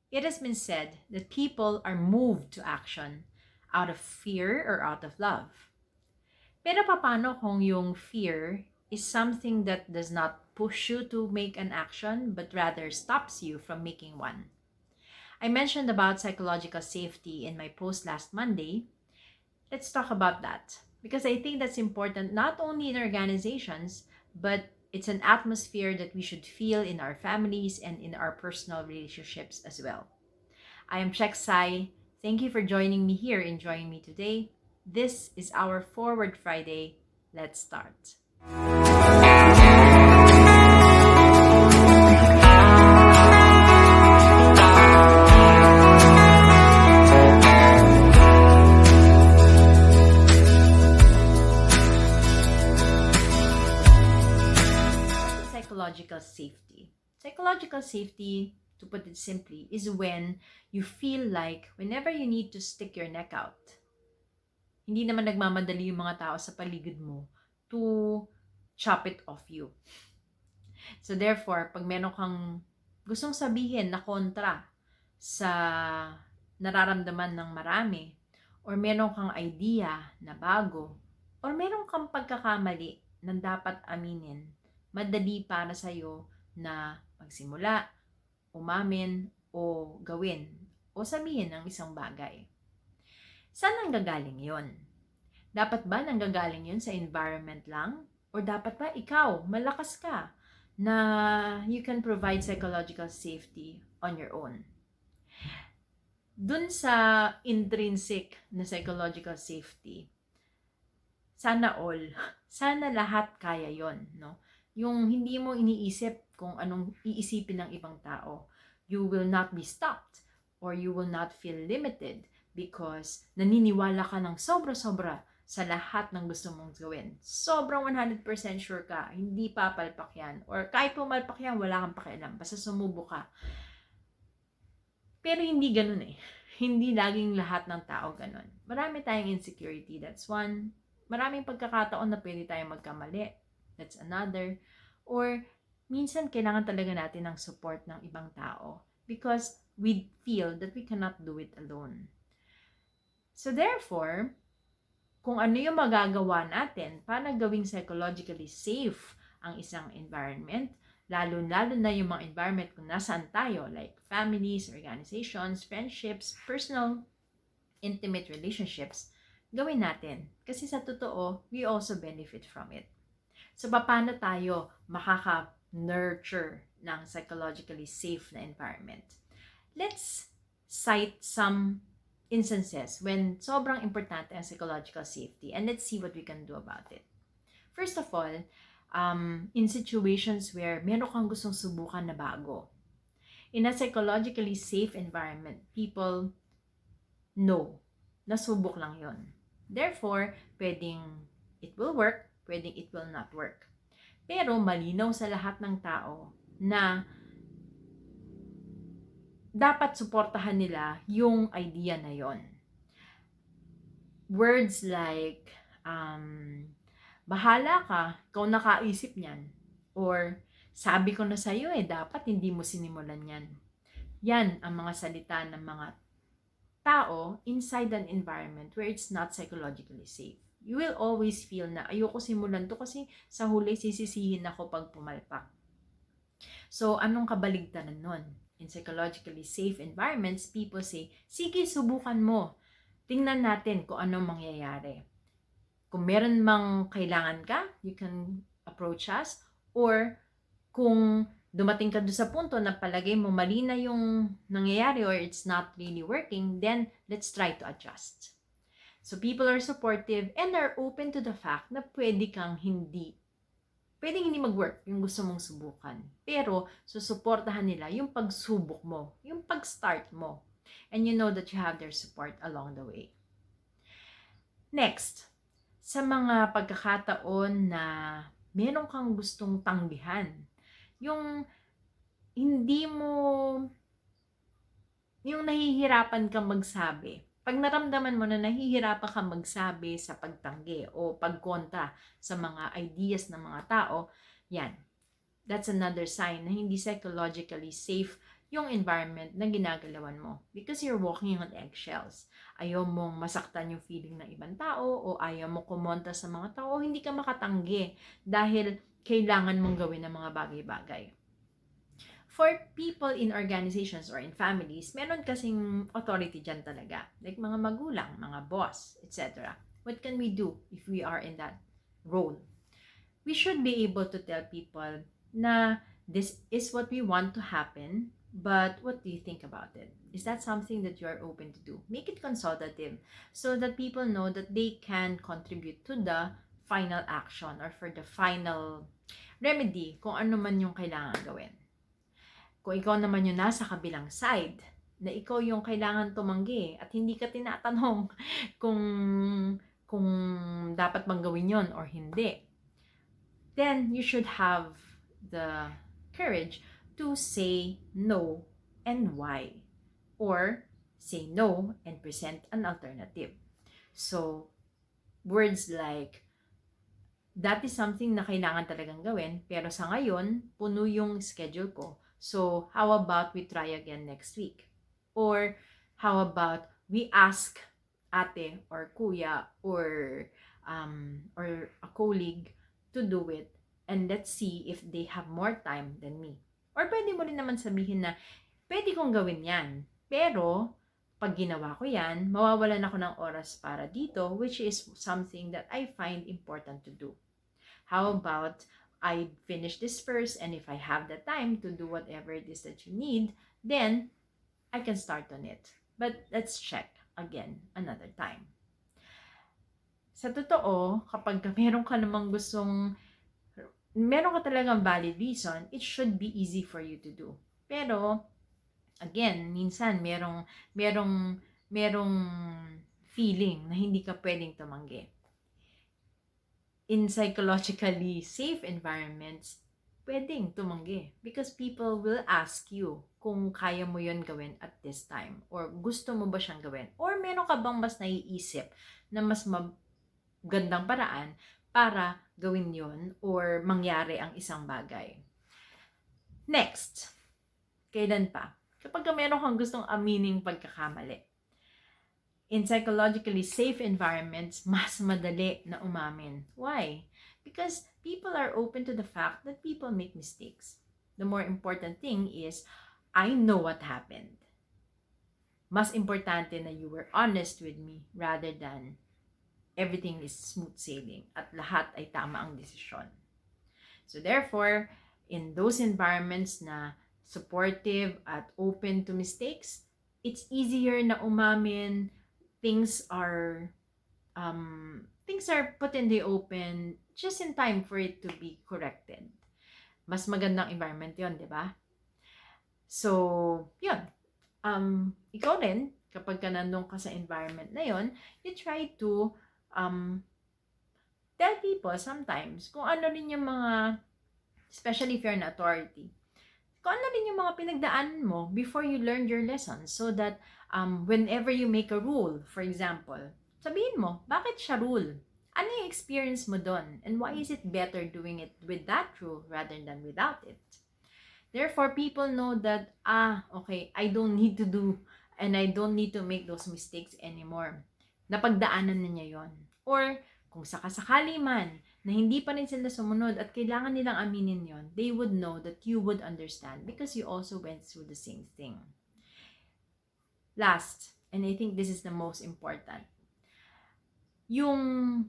It has been said that people are moved to action out of fear or out of love. Pero paano kung yung fear is something that does not push you to make an action but rather stops you from making one? I mentioned about psychological safety in my post last Monday. Let's talk about that because I think that's important not only in organizations, but it's an atmosphere that we should feel in our families and in our personal relationships as well. I am Chek Sai. Thank you for joining me here and joining me today. This is our Forward Friday. Let's start. Psychological safety. Psychological safety, to put it simply, is when you feel like whenever you need to stick your neck out, hindi naman nagmamadali yung mga tao sa paligid mo to chop it off you. So therefore, pag meron kang gustong sabihin na kontra sa nararamdaman ng marami, or meron kang idea na bago, or meron kang pagkakamali na dapat aminin, madali para sa'yo na magsimula, umamin, o gawin, o sabihin ng isang bagay. Saan nanggagaling yon? Dapat ba nanggagaling yun sa environment lang? Or dapat ba ikaw, malakas ka, na you can provide psychological safety on your own? Dun sa intrinsic na psychological safety, sana all, sana lahat kaya yon, no? Yung hindi mo iniisip kung anong iisipin ng ibang tao. You will not be stopped or you will not feel limited because naniniwala ka ng sobra-sobra sa lahat ng gusto mong gawin. Sobrang 100% sure ka, hindi papalpak yan. Or kahit pumalpak yan, wala kang pakialam. Basta sumubo ka. Pero hindi ganun eh. Hindi laging lahat ng tao ganun. Marami tayong insecurity, that's one. Maraming pagkakataon na pwede tayong magkamali. That's another. Or minsan kailangan talaga natin ng support ng ibang tao because we feel that we cannot do it alone. So therefore, kung ano yung magagawa natin para gawing psychologically safe ang isang environment, lalo-lalo na yung mga environment kung nasaan tayo, like families, organizations, friendships, personal, intimate relationships, gawin natin. Kasi sa totoo, we also benefit from it. So, paano tayo makaka-nurture ng psychologically safe na environment? Let's cite some instances when sobrang importante ang psychological safety and let's see what we can do about it. First of all, in situations where meron kang gustong subukan na bago. In a psychologically safe environment, people know na subok lang yon. Therefore, pwedeng it will work, pwedeng it will not work. Pero malinaw sa lahat ng tao na dapat suportahan nila yung idea na yon. Words like, bahala ka, ikaw nakaisip niyan. Or, sabi ko na sa'yo dapat hindi mo sinimulan yan. Yan ang mga salita ng mga tao inside an environment where it's not psychologically safe. You will always feel na ayoko simulan to kasi sa huli sisisihin ako pag pumalpak. So, anong kabaligtaran nun? In psychologically safe environments, people say, sige, subukan mo. Tingnan natin kung anong mangyayari. Kung meron mang kailangan ka, you can approach us. Or kung dumating ka doon sa punto na palagay mo mali na yung nangyayari or it's not really working, then let's try to adjust. So people are supportive and are open to the fact na pwedeng hindi mag-work yung gusto mong subukan. Pero susuportahan nila yung pagsubok mo, yung pag-start mo. And you know that you have their support along the way. Next, sa mga pagkakataon na meron kang gustong tanggihan, yung hindi mo, yung nahihirapan kang magsabi. Pag naramdaman mo na nahihirapan kang magsabi sa pagtanggi o pagkontra sa mga ideas ng mga tao, yan. That's another sign na hindi psychologically safe yung environment na ginagalawan mo. Because you're walking on eggshells. Ayaw mong masaktan yung feeling ng ibang tao o ayaw mo kumontra sa mga tao o hindi ka makatanggi dahil kailangan mong gawin ng mga bagay-bagay. For people in organizations or in families, meron kasing authority dyan talaga. Like mga magulang, mga boss, etc. What can we do if we are in that role? We should be able to tell people na this is what we want to happen, but what do you think about it? Is that something that you are open to do? Make it consultative so that people know that they can contribute to the final action or for the final remedy kung ano man yung kailangan gawin. Kung ikaw naman yung nasa kabilang side, na ikaw yung kailangan tumanggi at hindi ka tinatanong kung dapat bang gawin yon or hindi, then you should have the courage to say no and why, or say no and present an alternative. So, words like, that is something na kailangan talagang gawin, pero sa ngayon, puno yung schedule ko. So, how about we try again next week? Or, how about we ask ate or kuya or a colleague to do it, and let's see if they have more time than me. Or pwede mo rin naman sabihin na, pwede kong gawin yan, pero pag ginawa ko yan, mawawalan ako ng oras para dito, which is something that I find important to do. How about I finish this first, and if I have the time to do whatever it is that you need, then I can start on it. But let's check again another time. Sa totoo, kapag meron ka talagang valid reason, it should be easy for you to do. Pero, again, minsan merong feeling na hindi ka pwedeng tumanggi. In psychologically safe environments, pwedeng tumanggi. Because people will ask you kung kaya mo yon gawin at this time. Or gusto mo ba siyang gawin? Or meron ka bang mas naiisip na mas magandang paraan para gawin yon or mangyari ang isang bagay. Next, kailan pa? Kapag meron kang gustong amining pagkakamali. In psychologically safe environments, mas madali na umamin. Why? Because people are open to the fact that people make mistakes. The more important thing is, I know what happened. Mas importante na you were honest with me rather than everything is smooth sailing at lahat ay tama ang desisyon. So therefore, in those environments na supportive at open to mistakes, it's easier na umamin. Things are put in the open just in time for it to be corrected. Mas magandang environment yon, di ba? So, yun. Ikaw rin, kapag ka nandun ka sa environment na yon, you try to tell people sometimes kung ano rin yung mga, especially if you're an authority, kung ano rin yung mga pinagdaanan mo before you learned your lessons, so that whenever you make a rule, for example, sabihin mo, bakit siya rule? Ano yung experience mo doon? And why is it better doing it with that rule rather than without it? Therefore, people know that, okay, I don't need to do and I don't need to make those mistakes anymore. Napagdaanan na niya yon. Or, kung sakasakali man na hindi pa rin sila sumunod at kailangan nilang aminin yon, they would know that you would understand because you also went through the same thing. Last, and I think this is the most important, yung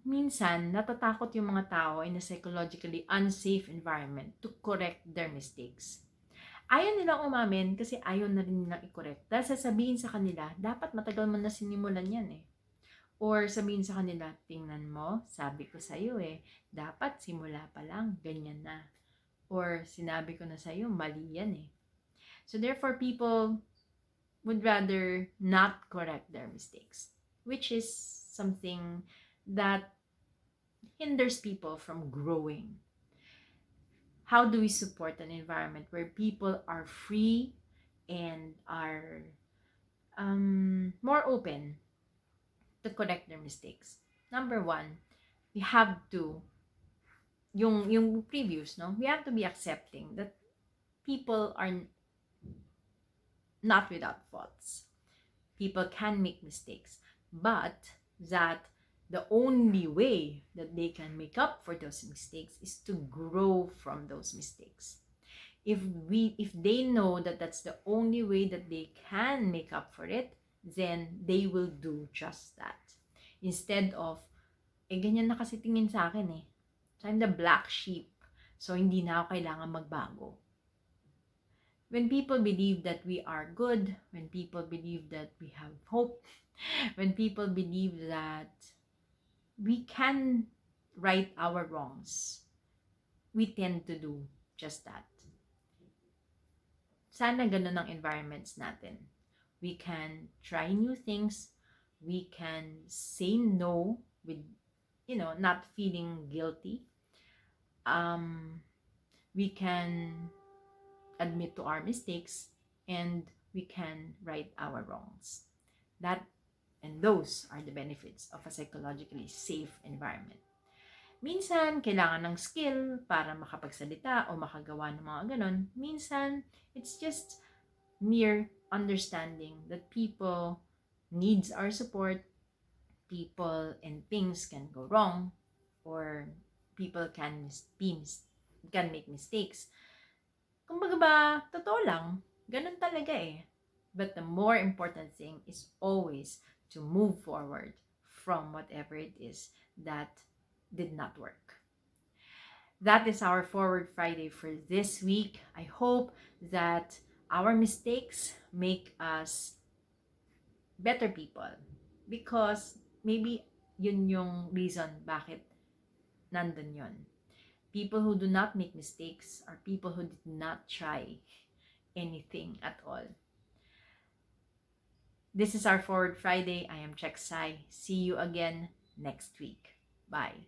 minsan natatakot yung mga tao in a psychologically unsafe environment to correct their mistakes. Ayaw nilang umamin kasi ayaw na rin nilang i-correct. Dahil sasabihin sa kanila, dapat matagal mo na sinimulan yan eh. Or sabihin sa kanila, tingnan mo, sabi ko sa'yo dapat simula pa lang, ganyan na. Or sinabi ko na sa'yo, mali yan eh. So therefore, people would rather not correct their mistakes, which is something that hinders people from growing. How do we support an environment where people are free and are more open to correct their mistakes? Number one, we have to, yung previous, no? We have to be accepting that people are not without faults. People can make mistakes, but that the only way that they can make up for those mistakes is to grow from those mistakes. If they know that that's the only way that they can make up for it, then they will do just that. Instead of, ganyan na kasi tingin sa akin eh. So I'm the black sheep. So hindi na ako kailangan magbago. When people believe that we are good, when people believe that we have hope, when people believe that we can right our wrongs, we tend to do just that. Sana ganun ang environments natin. We can try new things. We can say no with, not feeling guilty. We can admit to our mistakes, and we can right our wrongs. Those are the benefits of a psychologically safe environment. Minsan, kailangan ng skill para makapagsalita o makagawa ng mga ganon. Minsan, it's just mere understanding that people needs our support, people and things can go wrong, or people can make mistakes. Kumbaga ba, totoo lang, ganun talaga eh. But the more important thing is always to move forward from whatever it is that did not work. That is our Forward Friday for this week. I hope that our mistakes make us better people, because maybe yun yung reason bakit nandun yun. People who do not make mistakes are people who did not try anything at all. This is our Forward Friday. I am Chek Sai. See you again next week. Bye.